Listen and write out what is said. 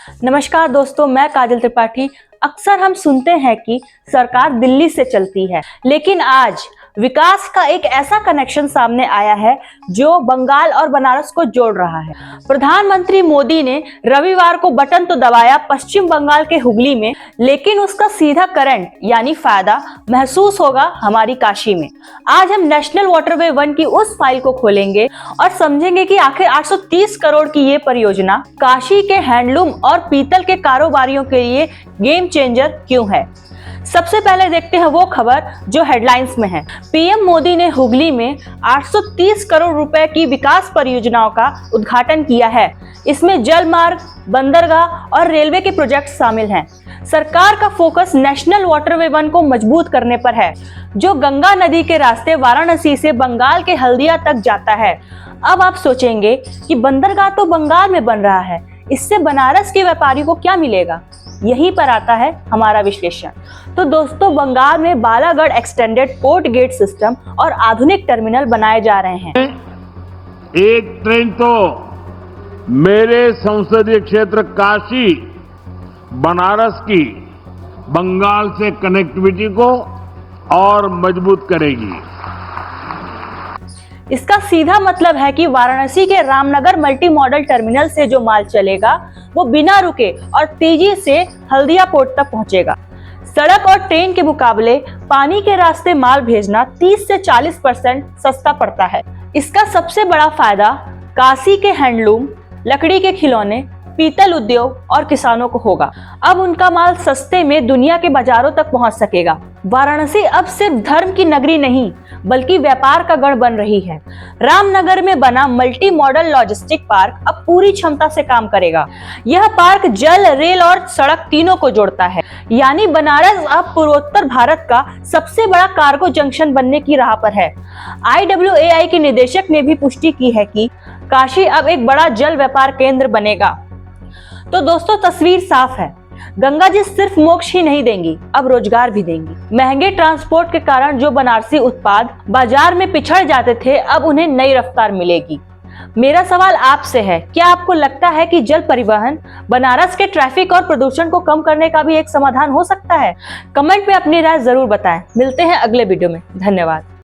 नमस्कार दोस्तों, मैं काजल त्रिपाठी। अक्सर हम सुनते हैं कि सरकार दिल्ली से चलती है, लेकिन आज विकास का एक ऐसा कनेक्शन सामने आया है जो बंगाल और बनारस को जोड़ रहा है। प्रधानमंत्री मोदी ने रविवार को बटन तो दबाया पश्चिम बंगाल के हुगली में, लेकिन उसका सीधा करंट यानी फायदा महसूस होगा हमारी काशी में। आज हम नेशनल वाटरवे 1 की उस फाइल को खोलेंगे और समझेंगे कि आखिर 830 करोड़ की ये परियोजना काशी के हैंडलूम और पीतल के कारोबारियों के लिए गेम चेंजर क्यों है। सबसे पहले देखते हैं वो खबर जो हेडलाइंस में है। पीएम मोदी ने हुगली में 830 करोड़ रुपए की विकास परियोजनाओं का उद्घाटन किया है। इसमें जल मार्ग, बंदरगाह और रेलवे के प्रोजेक्ट शामिल हैं। सरकार का फोकस नेशनल वाटरवे 1 को मजबूत करने पर है, जो गंगा नदी के रास्ते वाराणसी से बंगाल के हल्दिया तक जाता है। अब आप सोचेंगे कि बंदरगाह तो बंगाल में बन रहा है, इससे बनारस के व्यापारियों को क्या मिलेगा? यहीं पर आता है हमारा विश्लेषण। तो दोस्तों, बंगाल में Balagarh extended port gate system और आधुनिक टर्मिनल बनाए जा रहे हैं। एक ट्रेन तो मेरे संसदीय क्षेत्र काशी बनारस की बंगाल से कनेक्टिविटी को और मजबूत करेगी। इसका सीधा मतलब है कि वाराणसी के रामनगर मल्टी मॉडल टर्मिनल से जो माल चलेगा वो बिना रुके और तेजी से हल्दिया पोर्ट तक पहुंचेगा। सड़क और ट्रेन के मुकाबले पानी के रास्ते माल भेजना 30 से 40% सस्ता पड़ता है। इसका सबसे बड़ा फायदा काशी के हैंडलूम, लकड़ी के खिलौने, पीतल उद्योग और किसानों को होगा। अब उनका माल सस्ते में दुनिया के बाजारों तक पहुंच सकेगा। वाराणसी अब सिर्फ धर्म की नगरी नहीं बल्कि व्यापार का गढ़ बन रही है। रामनगर में बना मल्टी मॉडल लॉजिस्टिक पार्क अब पूरी क्षमता से काम करेगा। यह पार्क जल, रेल और सड़क तीनों को जोड़ता है, यानी बनारस अब पूर्वोत्तर भारत का सबसे बड़ा कार्गो जंक्शन बनने की राह पर है। IWAI के निदेशक ने भी पुष्टि की है कि काशी अब एक बड़ा जल व्यापार केंद्र बनेगा। तो दोस्तों, तस्वीर साफ है। गंगा जी सिर्फ मोक्ष ही नहीं देंगी, अब रोजगार भी देंगी। महंगे ट्रांसपोर्ट के कारण जो बनारसी उत्पाद बाजार में पिछड़ जाते थे, अब उन्हें नई रफ्तार मिलेगी। मेरा सवाल आपसे है, क्या आपको लगता है कि जल परिवहन बनारस के ट्रैफिक और प्रदूषण को कम करने का भी एक समाधान हो सकता है? कमेंट में अपनी राय जरूर बताएं। मिलते हैं अगले वीडियो में। धन्यवाद।